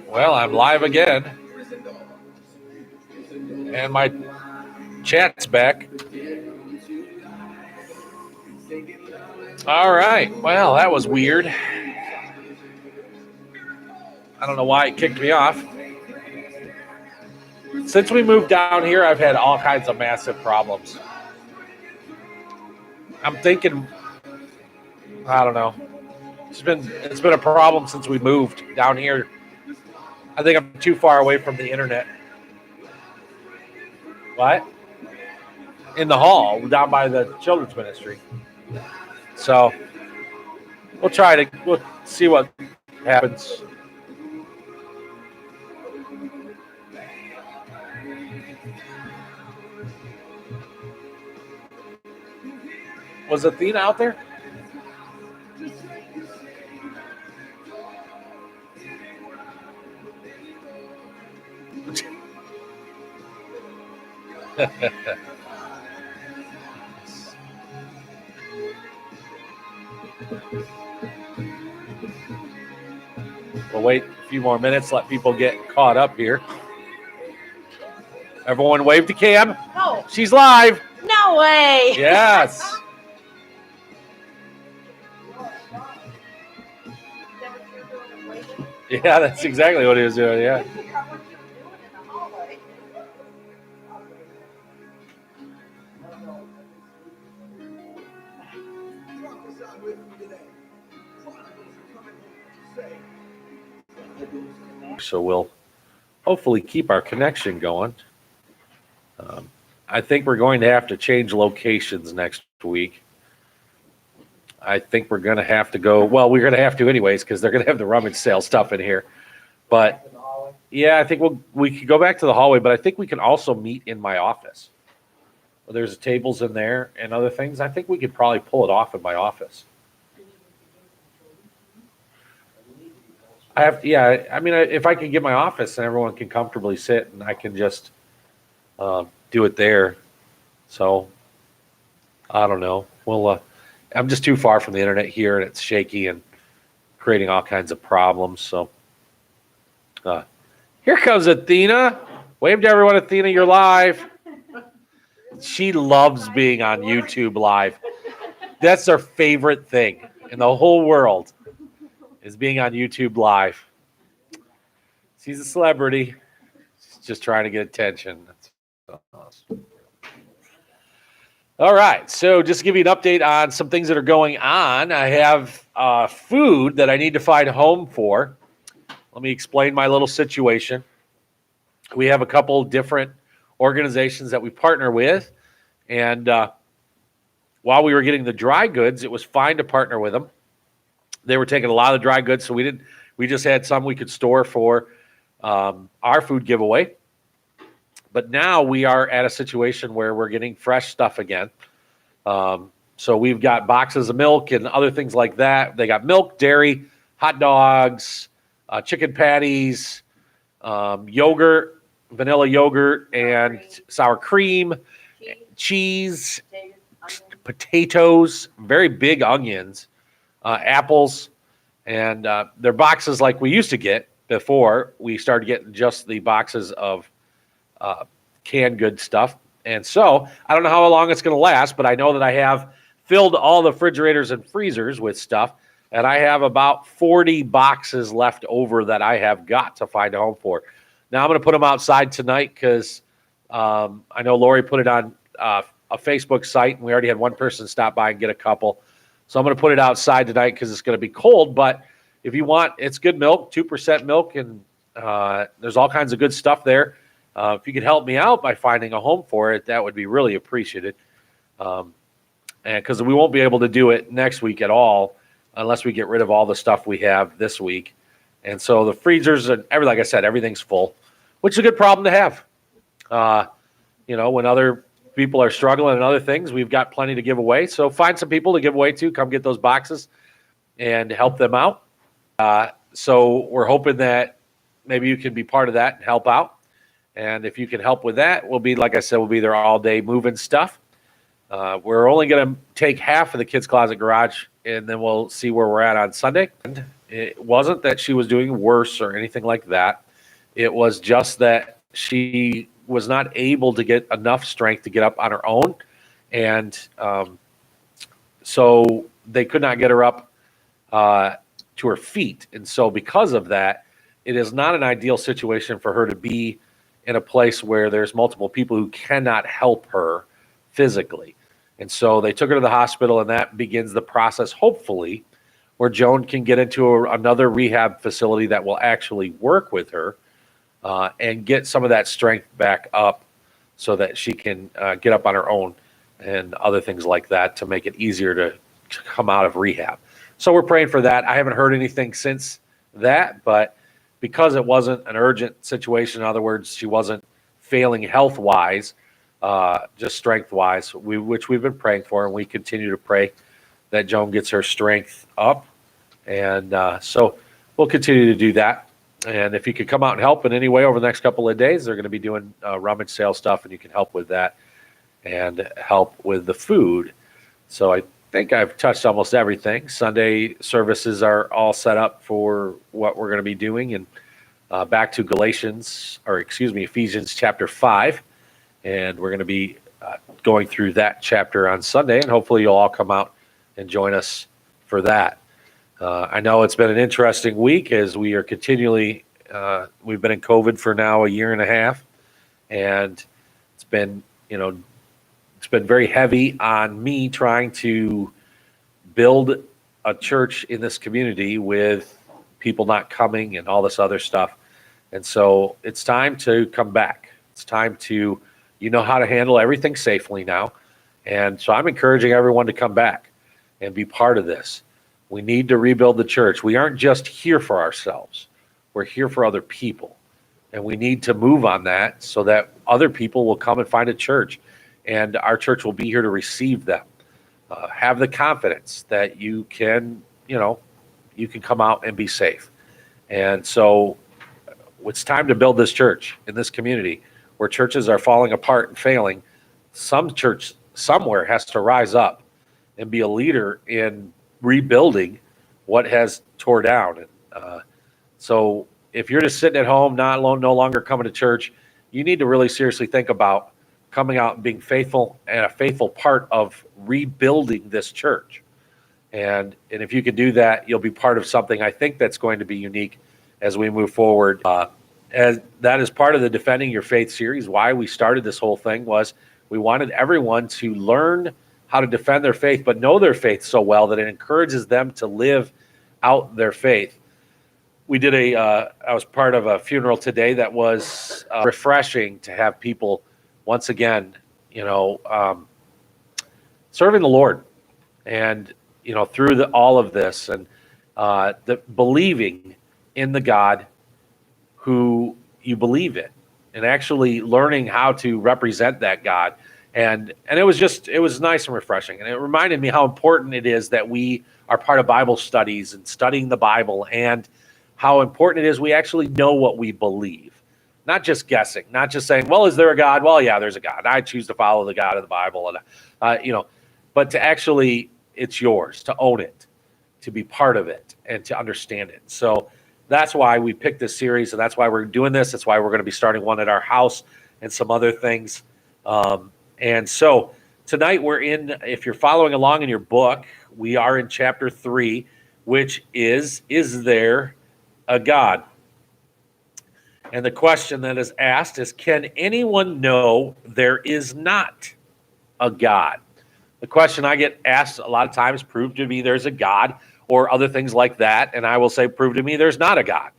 Well, I'm live again. And my chat's back. All right. Well, that was weird. I don't know why it kicked me off. Since we moved down here, I've had all kinds of massive problems. I'm thinking, I don't know. It's been a problem since we moved down here. I think I'm too far away from the internet. What? In the hall, down by the children's ministry. So we'll see what happens. Was Athena out there? We'll wait a few more minutes, let people get caught up here. Everyone wave to Cam. No. She's live. No way. Yes. Yeah, that's exactly what he was doing, yeah. So we'll hopefully keep our connection going. I think we're going to have to change locations next week. I think we're going to have to go, well, we're going to have to anyways because they're going to have the rummage sale stuff in here. But, yeah, I think we could go back to the hallway, but I think we can also meet in my office. There's tables in there and other things. I think we could probably pull it off in my office. If I can get my office and everyone can comfortably sit and I can just do it there. So, I don't know. Well, I'm just too far from the internet here and it's shaky and creating all kinds of problems. So, here comes Athena. Wave to everyone, Athena, you're live. She loves being on YouTube live. That's her favorite thing in the whole world. Is being on YouTube live. She's a celebrity. She's just trying to get attention. That's awesome. All right. So just to give you an update on some things that are going on, I have food that I need to find a home for. Let me explain my little situation. We have a couple different organizations that we partner with. And while we were getting the dry goods, it was fine to partner with them. They were taking a lot of dry goods, so we just had some we could store for our food giveaway. But now we are at a situation where we're getting fresh stuff again. So we've got boxes of milk and other things like that. They got milk, dairy, hot dogs, chicken patties, yogurt, vanilla yogurt, and sour cream, cheese, potatoes, very big onions. Apples, and they're boxes like we used to get before we started getting just the boxes of canned good stuff. And so I don't know how long it's going to last, but I know that I have filled all the refrigerators and freezers with stuff, and I have about 40 boxes left over that I have got to find a home for. Now I'm going to put them outside tonight because I know Lori put it on a Facebook site, and we already had one person stop by and get a couple. So I'm going to put it outside tonight because it's going to be cold. But if you want, it's good milk, 2% milk, and there's all kinds of good stuff there. If you could help me out by finding a home for it, that would be really appreciated. And because we won't be able to do it next week at all unless we get rid of all the stuff we have this week. And so the freezers and everything, like I said, everything's full, which is a good problem to have. When other people are struggling and other things, we've got plenty to give away. So find some people to give away to. Come get those boxes and help them out. So we're hoping that maybe you can be part of that and help out. And if you can help with that, like I said, we'll be there all day moving stuff. We're only going to take half of the Kids Closet Garage, and then we'll see where we're at on Sunday. It wasn't that she was doing worse or anything like that. It was just that she was not able to get enough strength to get up on her own. And so they could not get her up to her feet. And so because of that, it is not an ideal situation for her to be in a place where there's multiple people who cannot help her physically. And so they took her to the hospital, and that begins the process, hopefully, where Joan can get into another rehab facility that will actually work with her and get some of that strength back up so that she can get up on her own and other things like that to make it easier to come out of rehab. So we're praying for that. I haven't heard anything since that, but because it wasn't an urgent situation, in other words, she wasn't failing health-wise, just strength-wise, which we've been praying for, and we continue to pray that Joan gets her strength up. And so we'll continue to do that. And if you could come out and help in any way over the next couple of days, they're going to be doing rummage sale stuff, and you can help with that and help with the food. So I think I've touched almost everything. Sunday services are all set up for what we're going to be doing, and back to Ephesians chapter 5. And we're going to be going through that chapter on Sunday, and hopefully you'll all come out and join us for that. I know it's been an interesting week as we are continually, we've been in COVID for now a year and a half, and it's been, it's been very heavy on me trying to build a church in this community with people not coming and all this other stuff. And so it's time to come back. It's time to, how to handle everything safely now. And so I'm encouraging everyone to come back and be part of this. We need to rebuild the church. We aren't just here for ourselves. We're here for other people. And we need to move on that so that other people will come and find a church. And our church will be here to receive them. Have the confidence that you can come out and be safe. And so it's time to build this church in this community where churches are falling apart and failing. Some church somewhere has to rise up and be a leader in rebuilding what has tore down. So if you're just sitting at home, no longer coming to church, you need to really seriously think about coming out and being faithful and a faithful part of rebuilding this church. And if you can do that, you'll be part of something I think that's going to be unique as we move forward. As that is part of the Defending Your Faith series. Why we started this whole thing was we wanted everyone to learn how to defend their faith, but know their faith so well that it encourages them to live out their faith. We did I was part of a funeral today that was refreshing to have people once again, serving the Lord, and through all of this, and the believing in the God who you believe in, and actually learning how to represent that God. And it was nice and refreshing. And it reminded me how important it is that we are part of Bible studies and studying the Bible, and how important it is we actually know what we believe. Not just guessing, not just saying, well, is there a God? Well, yeah, there's a God. I choose to follow the God of the Bible. And, but to actually, it's yours, to own it, to be part of it, and to understand it. So that's why we picked this series, and that's why we're doing this. That's why we're going to be starting one at our house and some other things. And so tonight we're in, if you're following along in your book, we are in chapter 3, which is there a God? And the question that is asked is, can anyone know there is not a God? The question I get asked a lot of times, prove to me there's a God, or other things like that. And I will say, prove to me there's not a God.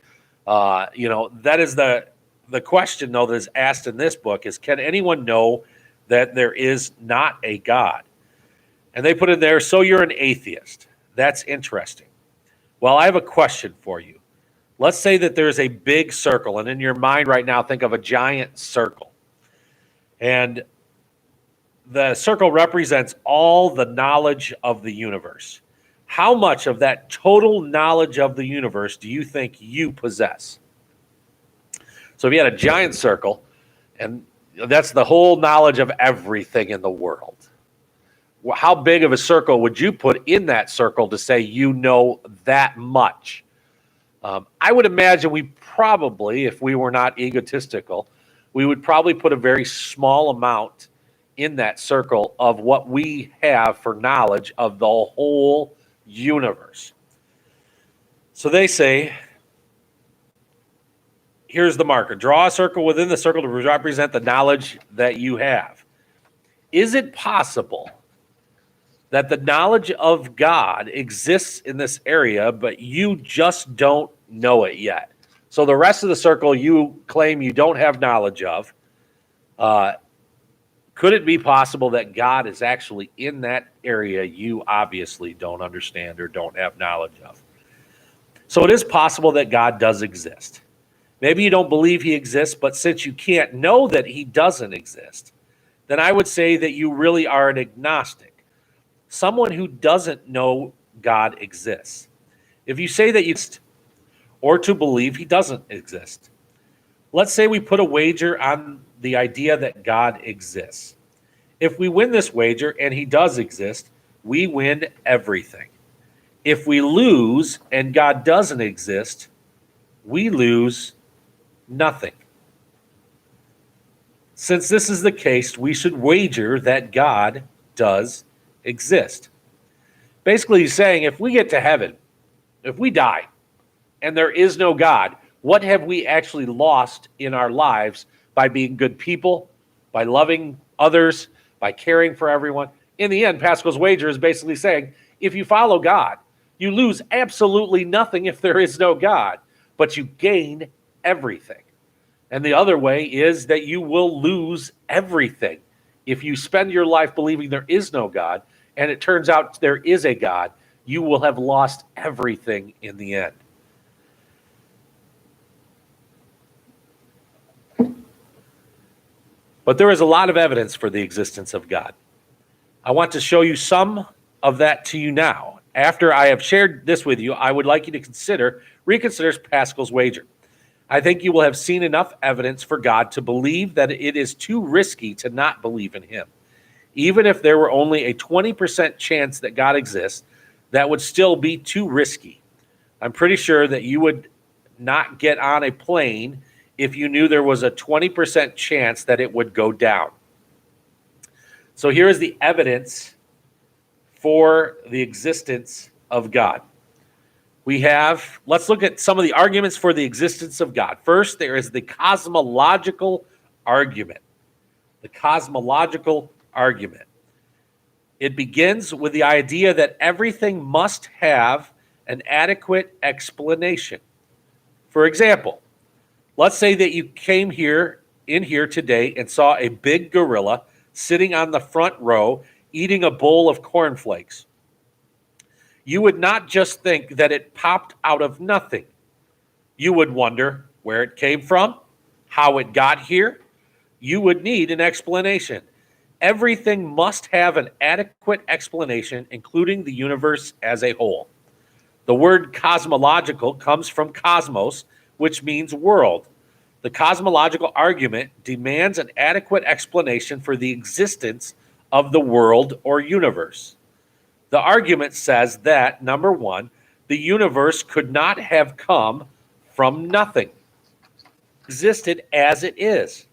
That is the question, though, that is asked in this book is, can anyone know that there is not a God? And they put in there, so you're an atheist. That's interesting. Well, I have a question for you. Let's say that there's a big circle, and in your mind right now, think of a giant circle. And the circle represents all the knowledge of the universe. How much of that total knowledge of the universe do you think you possess? So if you had a giant circle, and that's the whole knowledge of everything in the world, how big of a circle would you put in that circle to say you know that much I would imagine we probably, if we were not egotistical, we would probably put a very small amount in that circle of what we have for knowledge of the whole universe. So they say, here's the marker. Draw a circle within the circle to represent the knowledge that you have. Is it possible that the knowledge of God exists in this area, but you just don't know it yet? So the rest of the circle you claim you don't have knowledge of. Could it be possible that God is actually in that area you obviously don't understand or don't have knowledge of? So it is possible that God does exist. Maybe you don't believe he exists, but since you can't know that he doesn't exist, then I would say that you really are an agnostic, someone who doesn't know God exists. If you say that you exist or to believe he doesn't exist, let's say we put a wager on the idea that God exists. If we win this wager and he does exist, we win everything. If we lose and God doesn't exist, we lose nothing. Since this is the case, we should wager that God does exist. Basically, he's saying if we get to heaven, if we die, and there is no God, what have we actually lost in our lives by being good people, by loving others, by caring for everyone? In the end, Pascal's wager is basically saying, if you follow God, you lose absolutely nothing if there is no God, but you gain everything. And the other way is that you will lose everything. If you spend your life believing there is no God, and it turns out there is a God, you will have lost everything in the end. But there is a lot of evidence for the existence of God. I want to show you some of that to you now. After I have shared this with you, I would like you to reconsider Pascal's wager. I think you will have seen enough evidence for God to believe that it is too risky to not believe in him. Even if there were only a 20% chance that God exists, that would still be too risky. I'm pretty sure that you would not get on a plane if you knew there was a 20% chance that it would go down. So here is the evidence for the existence of God. Let's look at some of the arguments for the existence of God. First, there is the cosmological argument. The cosmological argument. It begins with the idea that everything must have an adequate explanation. For example, let's say that you came in here today and saw a big gorilla sitting on the front row eating a bowl of cornflakes. You would not just think that it popped out of nothing. You would wonder where it came from, how it got here. You would need an explanation. Everything must have an adequate explanation, including the universe as a whole. The word cosmological comes from cosmos, which means world. The cosmological argument demands an adequate explanation for the existence of the world or universe. The argument says that, number one, the universe could not have come from nothing. Existed as it is.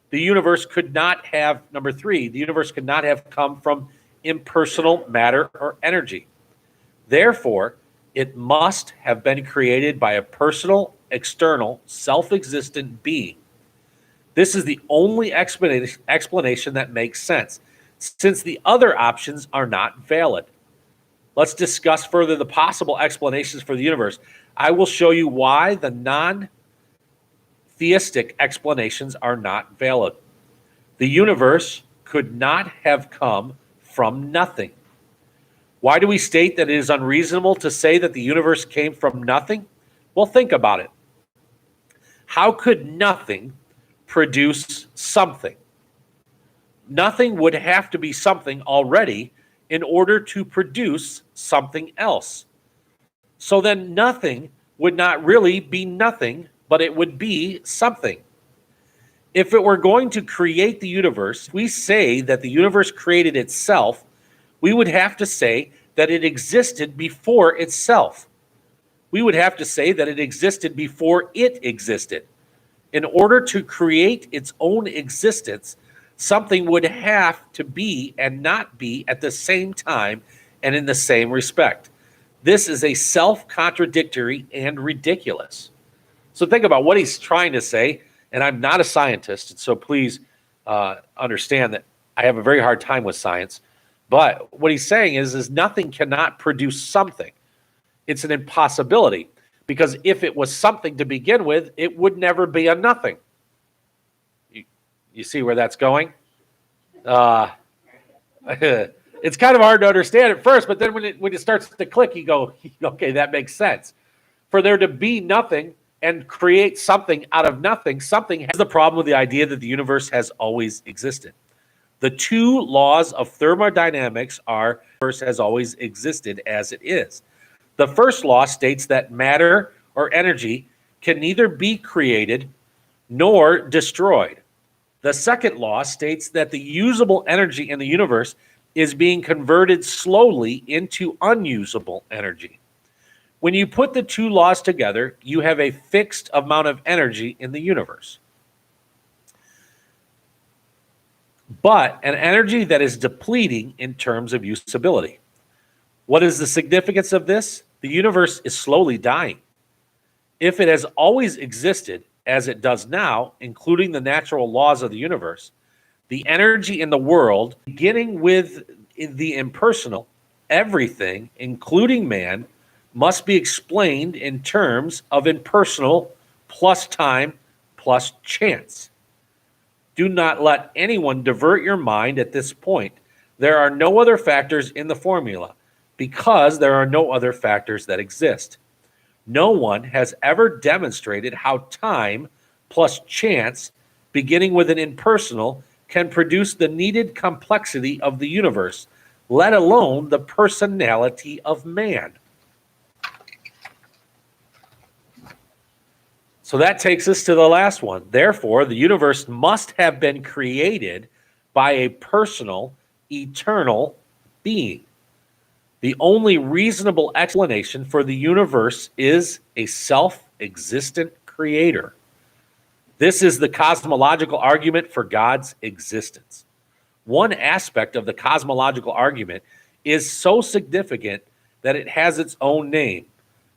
The universe could not have, number three, the universe could not have come from impersonal matter or energy. Therefore, it must have been created by a personal, external, self-existent being. This is the only explanation that makes sense, since the other options are not valid. Let's discuss further the possible explanations for the universe. I will show you why the non-theistic explanations are not valid. The universe could not have come from nothing. Why do we state that it is unreasonable to say that the universe came from nothing? Well, think about it. How could nothing produce something? Nothing would have to be something already in order to produce something else. So then nothing would not really be nothing, but it would be something. If it were going to create the universe, we say that the universe created itself, we would have to say that it existed before itself. we would have to say that it existed before it existed. In order to create its own existence, something would have to be and not be at the same time and in the same respect. This is a self-contradictory and ridiculous. So think about what he's trying to say, and I'm not a scientist, so please understand that I have a very hard time with science. But what he's saying is nothing cannot produce something. It's an impossibility, because if it was something to begin with, it would never be a nothing. You see where that's going? It's kind of hard to understand at first, but then when it starts to click, you go, okay, that makes sense. For there to be nothing and create something out of nothing, something has the problem with the idea that the universe has always existed. The two laws of thermodynamics are the universe has always existed as it is. The first law states that matter or energy can neither be created nor destroyed. The second law states that the usable energy in the universe is being converted slowly into unusable energy. When you put the two laws together, you have a fixed amount of energy in the universe, but an energy that is depleting in terms of usability. What is the significance of this? The universe is slowly dying. If it has always existed, as it does now, including the natural laws of the universe, the energy in the world, beginning with the impersonal, everything, including man, must be explained in terms of impersonal plus time plus chance. Do not let anyone divert your mind at this point. There are no other factors in the formula, because there are no other factors that exist. No one has ever demonstrated how time plus chance, beginning with an impersonal, can produce the needed complexity of the universe, let alone the personality of man. So that takes us to the last one. Therefore, the universe must have been created by a personal, eternal being. The only reasonable explanation for the universe is a self-existent creator. This is the cosmological argument for God's existence. One aspect of the cosmological argument is so significant that it has its own name,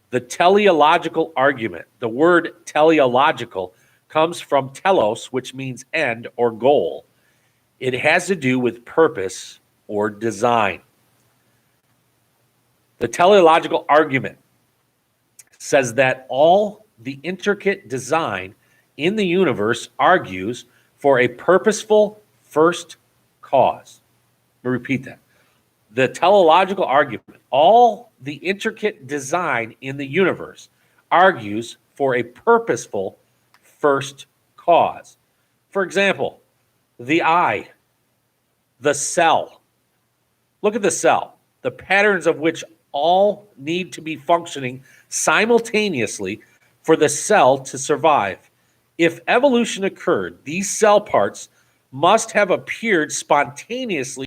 the teleological argument. The word teleological comes from telos, which means end or goal. It has to do with purpose or design. The teleological argument says that all the intricate design in the universe argues for a purposeful first cause. Let me repeat that. The teleological argument, all the intricate design in the universe argues for a purposeful first cause. For example, the eye, the cell. Look at the cell, the patterns of which all need to be functioning simultaneously for the cell to survive. If evolution occurred, these cell parts must have appeared spontaneously